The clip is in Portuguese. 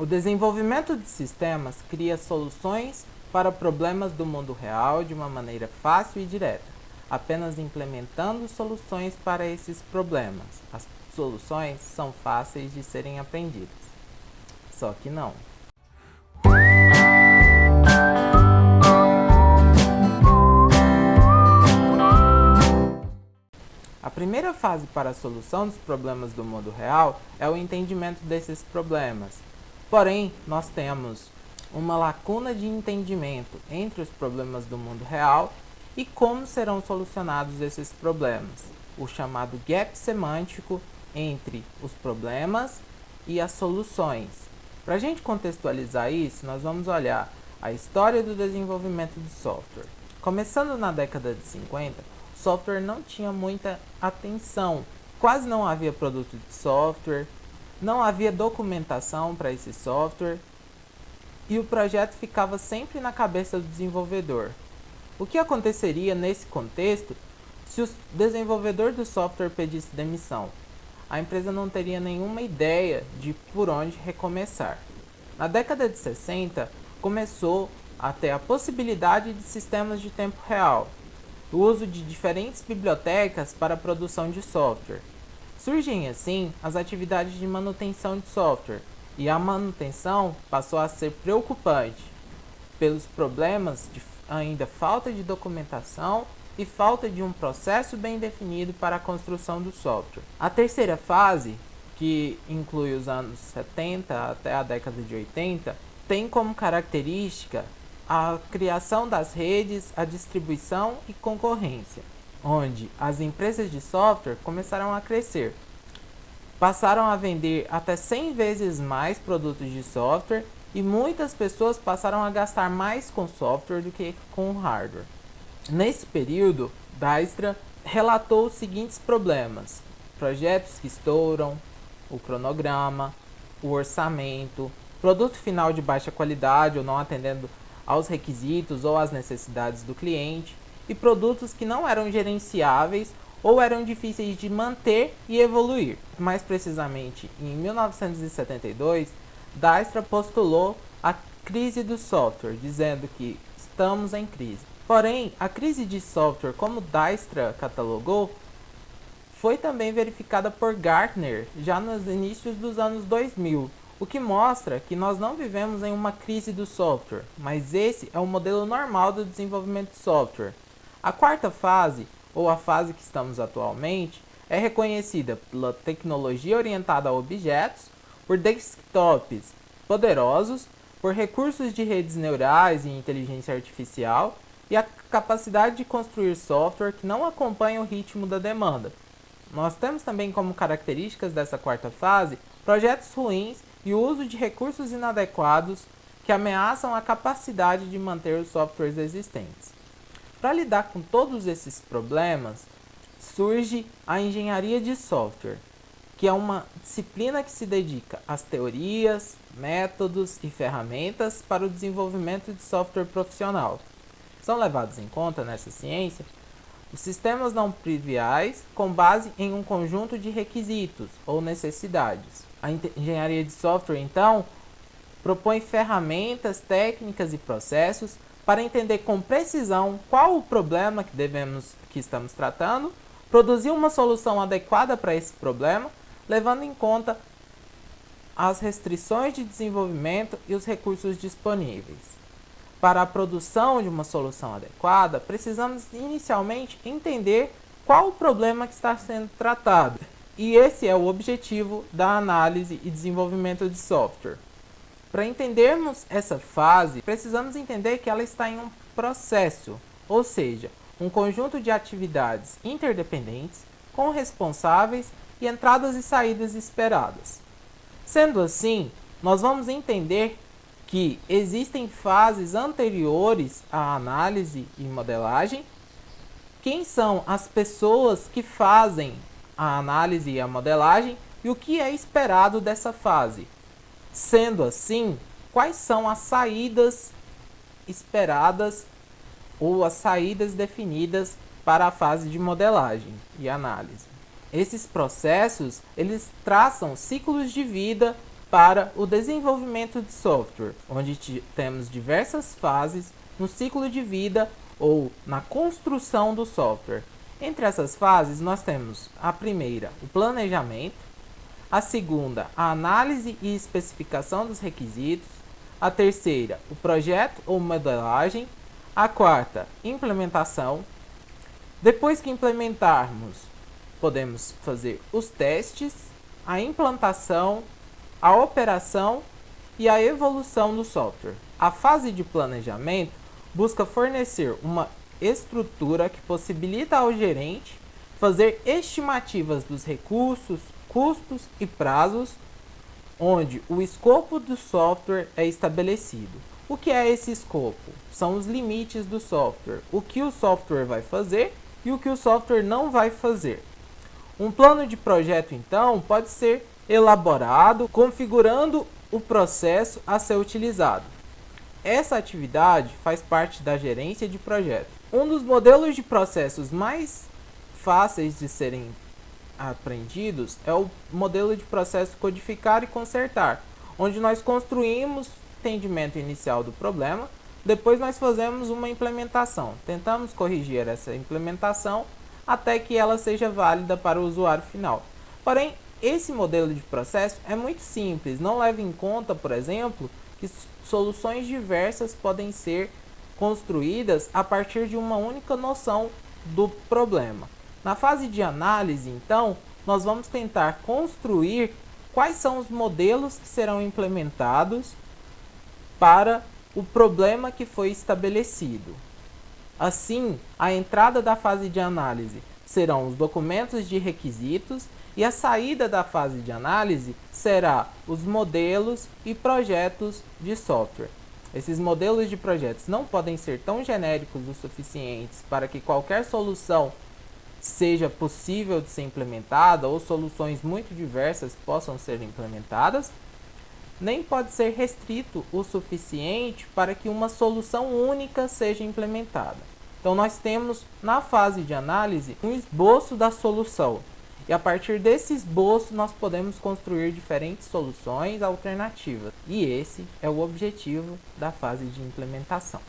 O desenvolvimento de sistemas cria soluções para problemas do mundo real de uma maneira fácil e direta, apenas implementando soluções para esses problemas. As soluções são fáceis de serem aprendidas. Só que não. A primeira fase para a solução dos problemas do mundo real é o entendimento desses problemas. Porém, nós temos uma lacuna de entendimento entre os problemas do mundo real e como serão solucionados esses problemas, o chamado gap semântico entre os problemas e as soluções. Para a gente contextualizar isso, nós vamos olhar a história do desenvolvimento de software. Começando na década de 50, o software não tinha muita atenção, quase não havia produto de software, não havia documentação para esse software e o projeto ficava sempre na cabeça do desenvolvedor. O que aconteceria nesse contexto se o desenvolvedor do software pedisse demissão? A empresa não teria nenhuma ideia de por onde recomeçar. Na década de 60, começou a ter a possibilidade de sistemas de tempo real, o uso de diferentes bibliotecas para a produção de software. Surgem assim as atividades de manutenção de software, e a manutenção passou a ser preocupante pelos problemas de ainda falta de documentação e falta de um processo bem definido para a construção do software. A terceira fase, que inclui os anos 70 até a década de 80, tem como característica a criação das redes, a distribuição e concorrência, onde as empresas de software começaram a crescer. Passaram a vender até 100 vezes mais produtos de software e muitas pessoas passaram a gastar mais com software do que com hardware. Nesse período, Dijkstra relatou os seguintes problemas: projetos que estouram, o cronograma, o orçamento, produto final de baixa qualidade ou não atendendo aos requisitos ou às necessidades do cliente, e produtos que não eram gerenciáveis ou eram difíceis de manter e evoluir. Mais precisamente, em 1972, Dijkstra postulou a crise do software, dizendo que estamos em crise. Porém, a crise de software, como Dijkstra catalogou, foi também verificada por Gartner já nos inícios dos anos 2000, o que mostra que nós não vivemos em uma crise do software, mas esse é o modelo normal do desenvolvimento de software. A quarta fase, ou a fase que estamos atualmente, é reconhecida pela tecnologia orientada a objetos, por desktops poderosos, por recursos de redes neurais e inteligência artificial e a capacidade de construir software que não acompanha o ritmo da demanda. Nós temos também como características dessa quarta fase projetos ruins e o uso de recursos inadequados que ameaçam a capacidade de manter os softwares existentes. Para lidar com todos esses problemas, surge a engenharia de software, que é uma disciplina que se dedica às teorias, métodos e ferramentas para o desenvolvimento de software profissional. São levados em conta nessa ciência os sistemas não triviais com base em um conjunto de requisitos ou necessidades. A engenharia de software, então, propõe ferramentas, técnicas e processos para entender com precisão qual o problema que estamos tratando, produzir uma solução adequada para esse problema, levando em conta as restrições de desenvolvimento e os recursos disponíveis. Para a produção de uma solução adequada, precisamos inicialmente entender qual o problema que está sendo tratado. E esse é o objetivo da análise e desenvolvimento de software. Para entendermos essa fase, precisamos entender que ela está em um processo, ou seja, um conjunto de atividades interdependentes, com responsáveis e entradas e saídas esperadas. Sendo assim, nós vamos entender que existem fases anteriores à análise e modelagem. Quem são as pessoas que fazem a análise e a modelagem e o que é esperado dessa fase? Sendo assim, quais são as saídas esperadas ou as saídas definidas para a fase de modelagem e análise? Esses processos, eles traçam ciclos de vida para o desenvolvimento de software, onde temos diversas fases no ciclo de vida ou na construção do software. Entre essas fases, nós temos a primeira, o planejamento, a segunda, a análise e especificação dos requisitos, a terceira, o projeto ou modelagem, a quarta, implementação. Depois que implementarmos, podemos fazer os testes, a implantação, a operação e a evolução do software. A fase de planejamento busca fornecer uma estrutura que possibilita ao gerente fazer estimativas dos recursos, custos e prazos, onde o escopo do software é estabelecido. O que é esse escopo? São os limites do software, o que o software vai fazer e o que o software não vai fazer. Um plano de projeto, então, pode ser elaborado configurando o processo a ser utilizado. Essa atividade faz parte da gerência de projeto. Um dos modelos de processos mais fáceis de serem aprendidos é o modelo de processo codificar e consertar, onde nós construímos o entendimento inicial do problema, depois nós fazemos uma implementação, tentamos corrigir essa implementação até que ela seja válida para o usuário final. Porém, esse modelo de processo é muito simples, não leva em conta, por exemplo, que soluções diversas podem ser construídas a partir de uma única noção do problema. Na fase de análise, então, nós vamos tentar construir quais são os modelos que serão implementados para o problema que foi estabelecido. Assim, a entrada da fase de análise serão os documentos de requisitos e a saída da fase de análise será os modelos e projetos de software. Esses modelos de projetos não podem ser tão genéricos o suficientes para que qualquer solução seja possível de ser implementada ou soluções muito diversas possam ser implementadas, nem pode ser restrito o suficiente para que uma solução única seja implementada. Então nós temos na fase de análise um esboço da solução e a partir desse esboço nós podemos construir diferentes soluções alternativas e esse é o objetivo da fase de implementação.